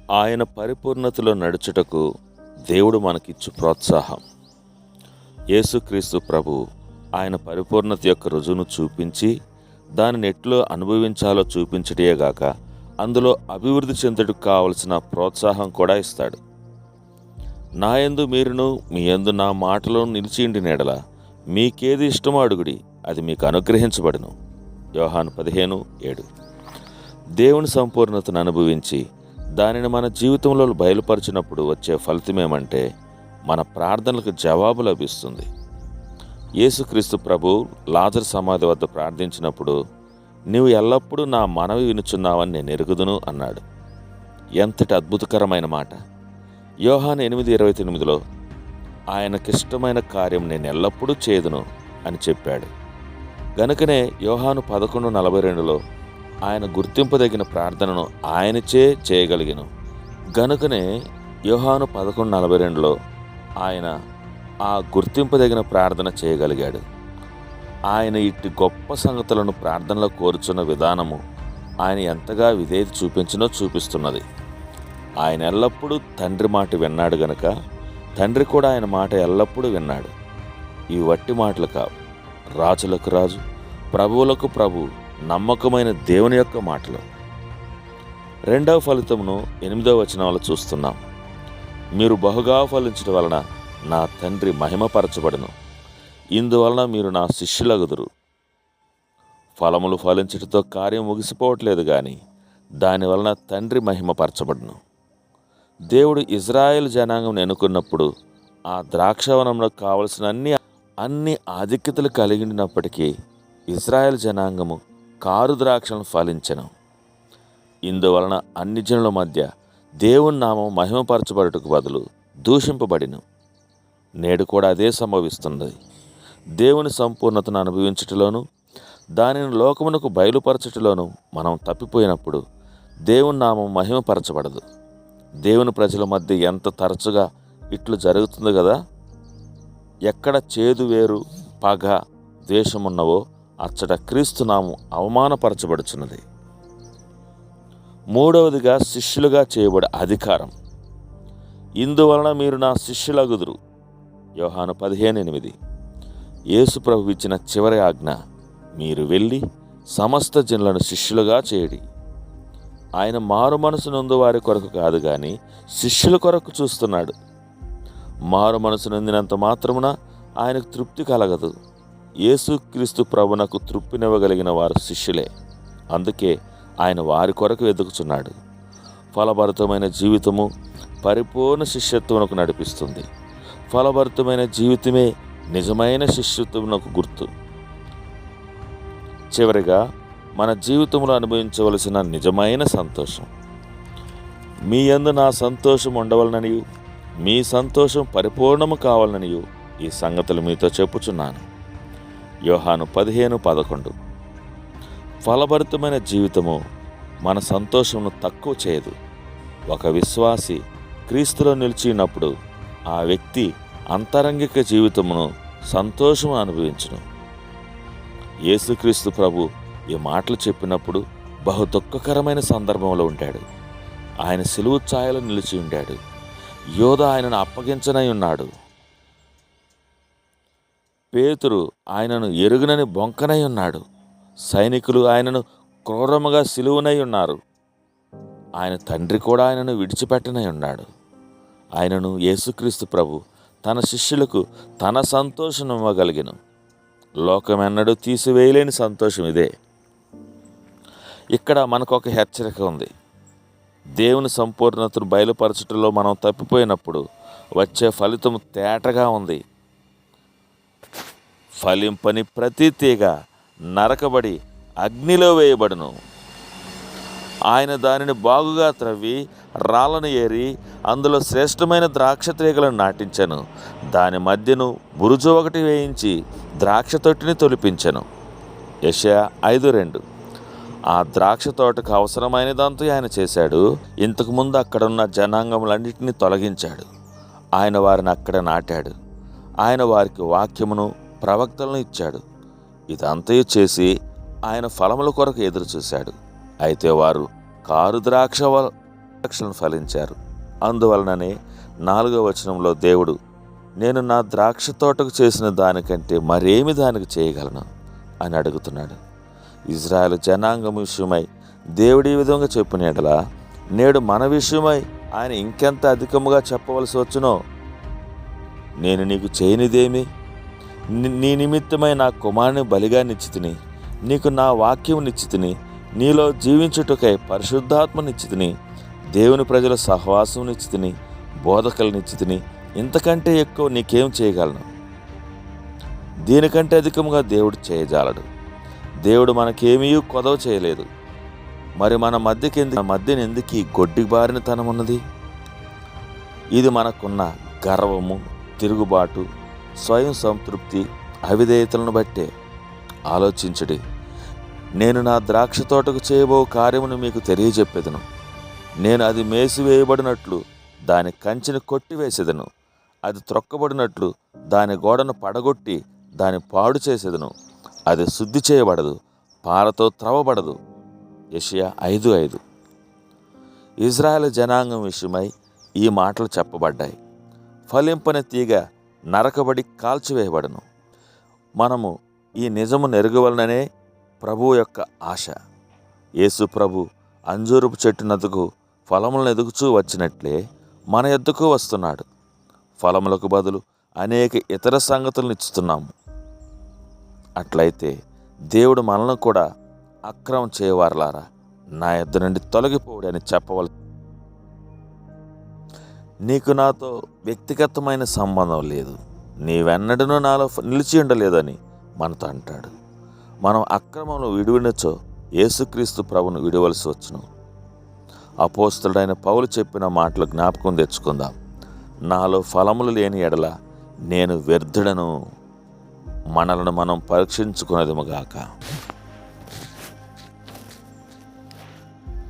ఆయన పరిపూర్ణతలో నడుచుటకు దేవుడు మనకిచ్చు ప్రోత్సాహం. యేసుక్రీస్తు ప్రభు ఆయన పరిపూర్ణత యొక్క రుజువును చూపించి దానిని ఎట్లో అనుభవించాలో చూపించటేగాక అందులో అభివృద్ధి చెందుటకు కావలసిన ప్రోత్సాహం కూడా ఇస్తాడు. నా యందు మీరును మీ యందు నా మాటలో నిలిచిండి నెడల మీకేది ఇష్టమో అడుగుడి, అది మీకు అనుగ్రహించబడును. యోహాను 15:7. దేవుని సంపూర్ణతను అనుభవించి దానిని మన జీవితంలో బయలుపరిచినప్పుడు వచ్చే ఫలితమేమంటే మన ప్రార్థనలకు జవాబు లభిస్తుంది. యేసుక్రీస్తు ప్రభు లాజరు సమాధి వద్ద ప్రార్థించినప్పుడు, నీవు ఎల్లప్పుడూ నా మనవి వినుచున్నావని నేను ఎరుగుదును అన్నాడు. ఎంతటి అద్భుతకరమైన మాట! యోహాను 8:29లో ఆయనకిష్టమైన కార్యం నేను ఎల్లప్పుడూ చేదును అని చెప్పాడు. గనుకనే యోహాను 11:42లో ఆయన గుర్తింపదగిన ప్రార్థనను ఆయనచే చేయగలిగెను. గనుకనే యోహాను 11:42లో ఆయన ఆ గుర్తింపదగిన ప్రార్థన చేయగలిగాడు. ఆయన ఇట్టి గొప్ప సంగతులను ప్రార్థనలో కోరుచున్న విధానము ఆయన ఎంతగా విధేయత చూపించినో చూపిస్తున్నది. ఆయన ఎల్లప్పుడూ తండ్రి మాట విన్నాడు గనుక తండ్రి కూడా ఆయన మాట ఎల్లప్పుడూ విన్నాడు. ఇవి వట్టి మాటలు కావు, రాజులకు రాజు, ప్రభువులకు ప్రభు, నమ్మకమైన దేవుని యొక్క మాటలు. రెండవ ఫలితమును 8వ వచనంలో చూస్తున్నాం. మీరు బహుగా ఫలించడం వలన నా తండ్రి మహిమపరచబడును, ఇందువలన మీరు నా శిష్యులగుదురు. ఫలములు ఫలించటంతో కార్యం ముగిసిపోవట్లేదు కానీ దానివలన తండ్రి మహిమపరచబడును. దేవుడు ఇజ్రాయేల్ జనాంగం ఎన్నుకున్నప్పుడు ఆ ద్రాక్షవనంలో కావలసిన అన్ని ఆధిక్యతలు కలిగినప్పటికీ ఇజ్రాయేల్ జనాంగము కారు ద్రాక్షలను ఫలించెను. ఇందువలన అన్ని జనుల మధ్య దేవుని నామం మహిమపరచబడుటకు బదులు దూషింపబడిను. నేడు కూడా అదే సంభవిస్తుంది. దేవుని సంపూర్ణతను అనుభవించుటలోను దానిని లోకమునకు బయలుపరచుటలోను మనం తప్పిపోయినప్పుడు దేవుని నామం మహిమపరచబడదు. దేవుని ప్రజల మధ్య ఎంత తరచుగా ఇట్లు జరుగుతుంది కదా! ఎక్కడ చేదు వేరు, పగ, ద్వేషమున్నవో అచ్చట క్రీస్తు నామం అవమానపరచబడుచున్నది. మూడవదిగా శిష్యులుగా చేయబడే అధికారం. ఇందువలన మీరు నా శిష్యులగుదురు. యోహాను 15:8. యేసు ప్రభు ఇచ్చిన చివరి ఆజ్ఞ, మీరు వెళ్ళి సమస్త జనులను శిష్యులుగా చేయడి. ఆయన మారు మనసు నొందు వారి కొరకు కాదు కానీ శిష్యుల కొరకు చూస్తున్నాడు. మారు మనసు నొందినంత మాత్రమున ఆయనకు తృప్తి కలగదు. యేసుక్రీస్తు ప్రభునకు తృప్తినివ్వగలిగిన వారు శిష్యులే. అందుకే ఆయన వారి కొరకు వెతుకుచున్నాడు. ఫలభరితమైన జీవితము పరిపూర్ణ శిష్యత్వమునకు నడిపిస్తుంది. ఫలభరితమైన జీవితమే నిజమైన శిష్యత్వమునకు గుర్తు. చివరిగా మన జీవితంలో అనుభవించవలసిన నిజమైన సంతోషం. మీ యందు నా సంతోషం ఉండవలననియు మీ సంతోషం పరిపూర్ణము కావాలననియు ఈ సంగతులు మీతో చెప్పుచున్నాను. యోహాను 15:11. ఫలభరితమైన జీవితము మన సంతోషమును తక్కువ చేయదు. ఒక విశ్వాసి క్రీస్తులో నిలిచినప్పుడు ఆ వ్యక్తి అంతరంగిక జీవితమును సంతోషము అనుభవించును. యేసుక్రీస్తు ప్రభు ఈ మాటలు చెప్పినప్పుడు బహు దుఃఖకరమైన సందర్భంలో ఉంటాడు. ఆయన సిలువ ఛాయలో నిలిచి ఉండాడు. యోధ ఆయనను అప్పగించనై ఉన్నాడు. పేతురు ఆయనను ఎరుగునని బొంకనై ఉన్నాడు. సైనికులు ఆయనను క్రూరముగా సిలువనై ఉన్నారు. ఆయన తండ్రి కూడా ఆయనను విడిచిపెట్టనై ఉన్నాడు. ఆయనను యేసుక్రీస్తు ప్రభు తన శిష్యులకు తన సంతోషం ఇవ్వగలిగిన లోకమెన్నడూ తీసివేయలేని సంతోషం ఇదే. ఇక్కడ మనకొక హెచ్చరిక ఉంది. దేవుని సంపూర్ణతను బయలుపరచటంలో మనం తప్పిపోయినప్పుడు వచ్చే ఫలితం తేటగా ఉంది. ఫలింపని ప్రతి తీగ నరకబడి అగ్నిలో వేయబడును. ఆయన దానిని బాగుగా త్రవ్వి రాళ్ళను ఏరి అందులో శ్రేష్టమైన ద్రాక్ష తీగలను నాటించెను. దాని మధ్యను బురుజు ఒకటి వేయించి ద్రాక్ష తొట్టిని తొలిపించెను. యెషయా 5:2. ఆ ద్రాక్ష తోటకు అవసరమైనదంతా ఆయన చేశాడు. ఇంతకుముందు అక్కడున్న జనాంగములన్నింటినీ తొలగించాడు. ఆయన వారిని అక్కడ నాటాడు. ఆయన వారికి వాక్యమును ప్రవక్తలను ఇచ్చాడు. ఇదంతయు చేసి ఆయన ఫలముల కొరకు ఎదురు చూశాడు. అయితే వారు కారు ద్రాక్ష ద్రాక్షలను ఫలించారు. అందువలననే 4వ వచనంలో దేవుడు, నేను నా ద్రాక్ష తోటకు చేసిన దానికంటే మరేమి దానికి చేయగలను అని అడుగుతున్నాడు. ఇజ్రాయేలు జనాంగం విషయమై దేవుడు ఈ విధంగా చెప్పిన యెడల నేడు మన విషయమై ఆయన ఇంకెంత అధికముగా చెప్పవలసి వచ్చునో. నేను నీకు చేయనిదేమి? నీ నిమిత్తమై నా కుమారుని బలిగా నిచ్చితిని, నీకు నా వాక్యం నిచ్చితిని, నీలో జీవించుటకై పరిశుద్ధాత్మ నిచ్చితిని, దేవుని ప్రజల సహవాసం నిచ్చితిని, బోధకులు నిచ్చితిని. ఇంతకంటే ఎక్కువ నీకేం చేయగలను? దీనికంటే అధికంగా దేవుడు చేయజాలడు. దేవుడు మనకేమీ కొదవ చేయలేదు. మరి మన మధ్యన ఎందుకు ఈ గొడ్డి బారినతనం ఉన్నది? ఇది మనకున్న గర్వము, తిరుగుబాటు, స్వయం సంతృప్తి, అవిధేయతలను బట్టే. ఆలోచించుడి. నేను నా ద్రాక్ష తోటకు చేయబో కార్యమును మీకు తెలియజెప్పెదను. నేను అది మేసివేయబడినట్లు దాని కంచెను కొట్టివేసేదను. అది త్రొక్కబడినట్లు దాని గోడను పడగొట్టి దాని పాడు చేసేదను. అది శుద్ధి చేయబడదు, పారతో త్రవబడదు. యెషయా 5:5. ఇజ్రాయేలు జనాంగం విషయమై ఈ మాటలు చెప్పబడ్డాయి. ఫలింపని తీగ నరకబడి కాల్చివేయబడను. మనము ఈ నిజము నెరగవలననే ప్రభువు యొక్క ఆశ. యేసు ప్రభు అంజూరపు చెట్టునద్దకు ఫలములను ఎదుగుచూ వచ్చినట్లే మన యొద్దకు వస్తున్నాడు. ఫలములకు బదులు అనేక ఇతర సంగతులను ఇస్తున్నాము. అట్లయితే దేవుడు మనల్ని కూడా అక్రమం చేయవారలారా నా యొద్ద నుండి తొలగిపోవుడి అని చెప్పవలసి. నీకు నాతో వ్యక్తిగతమైన సంబంధం లేదు, నీవెన్నడూ నాలో నిలిచి ఉండలేదని మనతో అంటాడు. మనం అక్రమంలో విడివినచో యేసుక్రీస్తు ప్రభును విడవలసి వచ్చును. అపోస్తలుడైన పౌలు చెప్పిన మాటలు జ్ఞాపకం తెచ్చుకుందాం. నాలో ఫలములు లేని ఎడల నేను వ్యర్థుడను. మనలను మనం పరీక్షించుకునేదముగాక.